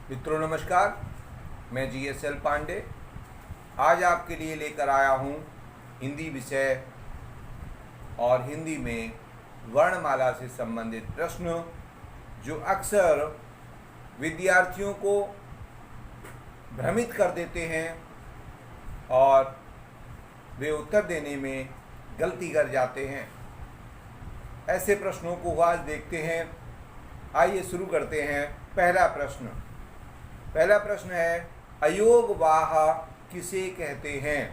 मित्रों नमस्कार, मैं GSL पांडे आज आपके लिए लेकर आया हूँ हिंदी विषय और हिंदी में वर्णमाला से संबंधित प्रश्न जो अक्सर विद्यार्थियों को भ्रमित कर देते हैं और वे उत्तर देने में गलती कर जाते हैं। ऐसे प्रश्नों को आज देखते हैं। आइए शुरू करते हैं। पहला प्रश्न है, अयोगवाह किसे कहते हैं?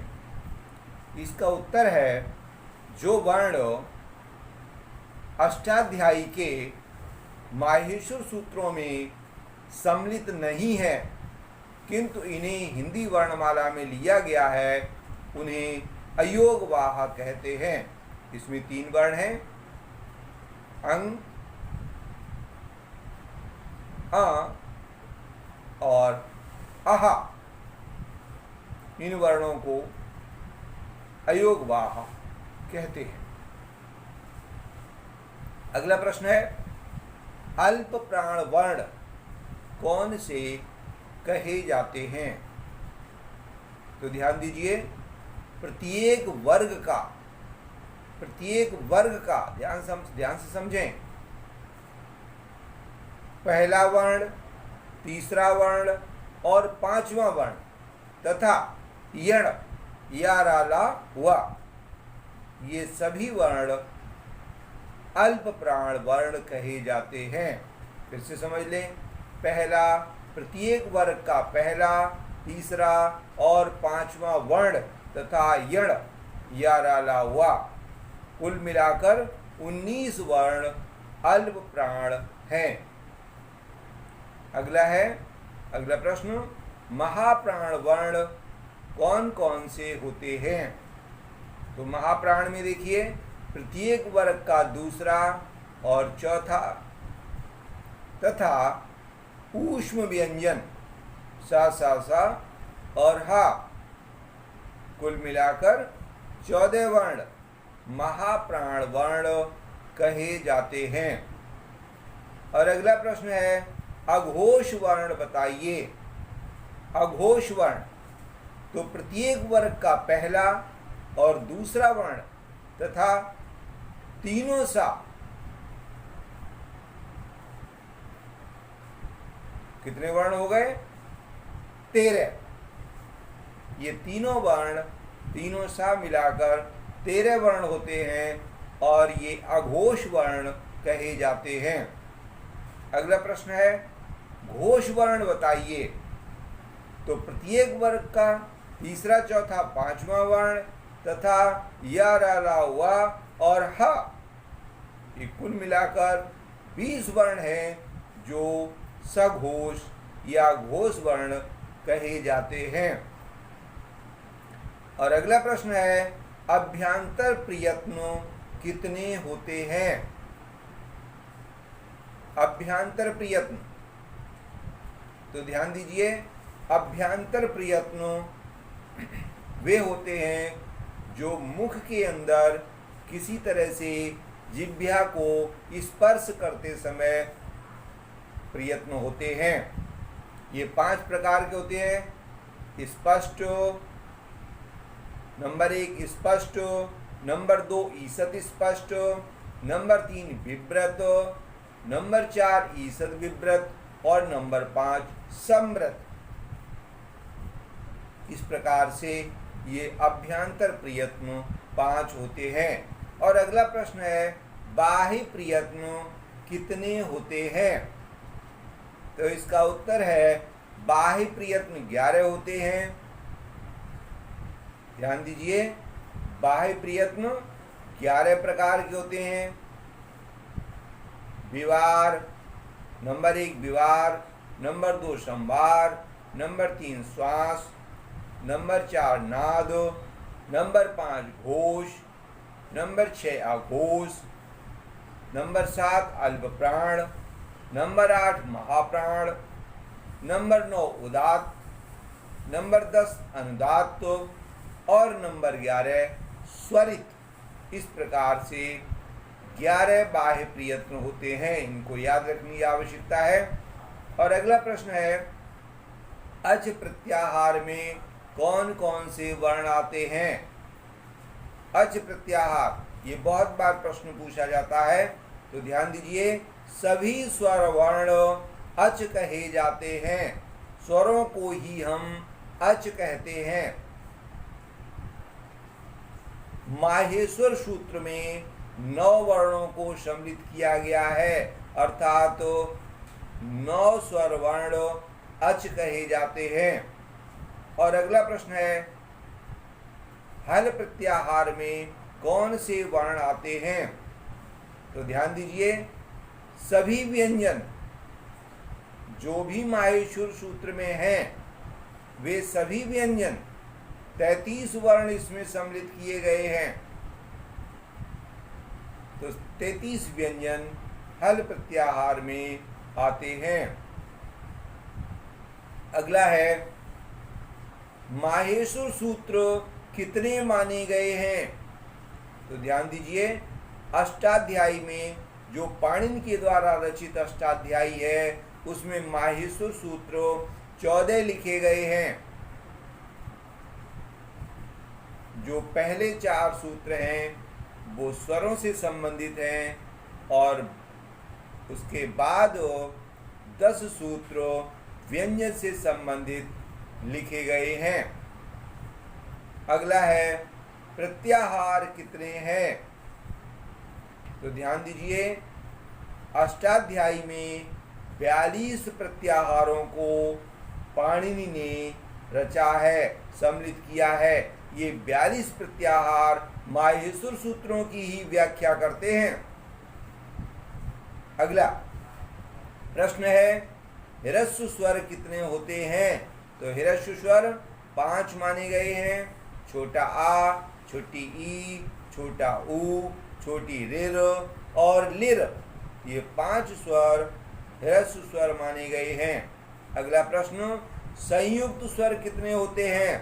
इसका उत्तर है, जो वर्ण अष्टाध्यायी के माहेश्वर सूत्रों में सम्मिलित नहीं है किंतु इन्हें हिंदी वर्णमाला में लिया गया है, उन्हें अयोगवाह कहते हैं। इसमें 3 वर्ण हैं, अंग, अ और अहा। इन वर्णों को अयोगवाह कहते हैं। अगला प्रश्न है, अल्प प्राण वर्ण कौन से कहे जाते हैं? तो ध्यान दीजिए, प्रत्येक वर्ग का ध्यान से समझें। पहला वर्ण, तीसरा वर्ण और 5वां वर्ण तथा यण या राला हुआ, ये सभी वर्ण अल्प प्राण वर्ण कहे जाते हैं। फिर से समझ लें, पहला, प्रत्येक वर्ग का पहला, तीसरा और 5वां वर्ण तथा यण या राला हुआ, कुल मिलाकर 19 वर्ण अल्प प्राण हैं। अगला प्रश्न, महाप्राण वर्ण कौन कौन से होते हैं? तो महाप्राण में देखिए, प्रत्येक वर्ग का दूसरा और चौथा तथा ऊष्म व्यंजन सा सा सा और हा, कुल मिलाकर 14 वर्ण महाप्राण वर्ण कहे जाते हैं। और अगला प्रश्न है, अघोष वर्ण बताइए। अघोष वर्ण, तो प्रत्येक वर्ग का पहला और दूसरा वर्ण तथा तीनों सा, कितने वर्ण हो गए? 13। ये तीनों वर्ण, तीनों सा मिलाकर 13 वर्ण होते हैं और ये अघोष वर्ण कहे जाते हैं। अगला प्रश्न है, घोष वर्ण बताइए। तो प्रत्येक वर्ग का तीसरा, चौथा, 5वां वर्ण तथा या, रा, वा और ह, ये कुल मिलाकर 20 वर्ण हैं जो सघोष या घोष वर्ण कहे जाते हैं। और अगला प्रश्न है, अभ्यांतर प्रयत्न कितने होते हैं? अभ्यांतर प्रयत्न, तो ध्यान दीजिए, अभ्यांतर प्रयत्न वे होते हैं जो मुख के अंदर किसी तरह से जिह्वा को स्पर्श करते समय प्रयत्न होते हैं। ये 5 प्रकार के होते हैं। स्पष्ट, नंबर 1 स्पष्ट, नंबर 2 ईषद स्पष्ट, नंबर 3 विव्रत, नंबर 4 ईषद विव्रत और नंबर 5 सम्व्रत। इस प्रकार से ये अभ्यांतर प्रयत्न 5 होते हैं। और अगला प्रश्न है, बाह्य प्रयत्न कितने होते हैं? तो इसका उत्तर है, बाह्य प्रयत्न 11 होते हैं। ध्यान दीजिए, बाह्य प्रयत्न 11 प्रकार के होते हैं। विवार, नंबर 1 विवार, नंबर 2 संवार, नंबर 3 श्वास, नंबर 4 नाद, नंबर 5 घोष, नंबर 6 अघोष, नंबर 7 अल्प प्राण, नंबर 8 महाप्राण, नंबर 9 उदात्त, नंबर 10 अनुदात्त और नंबर 11 स्वरित। इस प्रकार से 11 बाह्य प्रयत्न होते हैं, इनको याद रखने की आवश्यकता है। और अगला प्रश्न है, अच प्रत्याहार में कौन कौन से वर्ण आते हैं? अच प्रत्याहार, ये बहुत बार प्रश्न पूछा जाता है, तो ध्यान दीजिए। सभी स्वर वर्ण अच कहे जाते हैं, स्वरों को ही हम अच कहते हैं। माहेश्वर सूत्र में 9 वर्णों को सम्मिलित किया गया है, अर्थात 9 स्वर वर्ण अच कहे जाते हैं। और अगला प्रश्न है, हल प्रत्याहार में कौन से वर्ण आते हैं? तो ध्यान दीजिए, सभी व्यंजन जो भी माहेश्वर सूत्र में हैं, वे सभी व्यंजन 33 वर्ण इसमें सम्मिलित किए गए हैं, तो 33 व्यंजन हल प्रत्याहार में आते हैं। अगला है, माहेश्वर सूत्र कितने माने गए हैं? तो ध्यान दीजिए, अष्टाध्यायी में जो पाणिनि के द्वारा रचित अष्टाध्यायी है, उसमें माहेश्वर सूत्र 14 लिखे गए हैं। जो पहले 4 सूत्र हैं वो स्वरों से संबंधित हैं, और उसके बाद 10 सूत्र व्यंजन से संबंधित लिखे गए हैं। अगला है, प्रत्याहार कितने हैं? तो ध्यान दीजिए, अष्टाध्यायी में 42 प्रत्याहारों को पाणिनि ने रचा है, सम्मिलित किया है। ये 42 प्रत्याहार माहेश्वर सूत्रों की ही व्याख्या करते हैं। अगला प्रश्न है, ह्रस्व स्वर कितने होते हैं? तो ह्रस्व स्वर 5 माने गए हैं। छोटा आ, छोटी ई, छोटा ऊ, छोटी रिर और लिर, ये 5 स्वर ह्रस्व स्वर माने गए हैं। अगला प्रश्न, संयुक्त स्वर कितने होते हैं?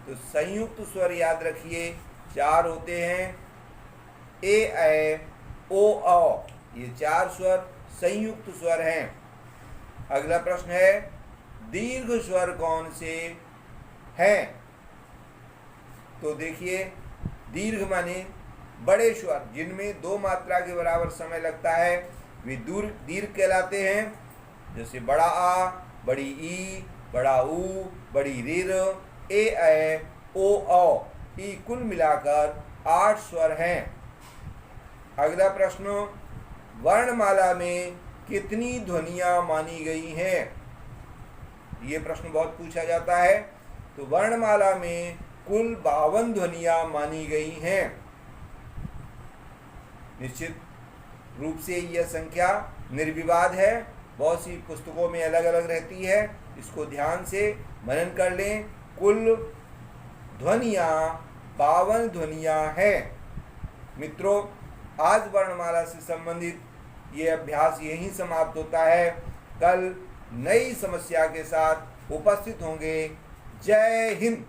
तो संयुक्त स्वर याद रखिए 4 होते हैं। ए, ऐ, ओ, औ, ये 4 स्वर संयुक्त स्वर हैं। अगला प्रश्न है, दीर्घ स्वर कौन से हैं? तो देखिए, दीर्घ माने बड़े स्वर जिनमें 2 मात्रा के बराबर समय लगता है, वे दीर्घ कहलाते हैं। जैसे बड़ा आ, बड़ी ई, बड़ा ऊ, बड़ी रिर, ए, ऐ, ओ, औ, ये कुल मिलाकर 8 स्वर हैं। अगला प्रश्न, वर्णमाला में कितनी ध्वनियां मानी गई हैं? ये प्रश्न बहुत पूछा जाता है। तो वर्णमाला में कुल 52 ध्वनियां मानी गई हैं। निश्चित रूप से यह संख्या निर्विवाद है, बहुत सी पुस्तकों में अलग अलग रहती है, इसको ध्यान से मनन कर लें। कुल ध्वनियां 52 ध्वनियां हैं। मित्रों, आज वर्णमाला से संबंधित ये अभ्यास यहीं समाप्त होता है। कल नई समस्या के साथ उपस्थित होंगे। जय हिंद।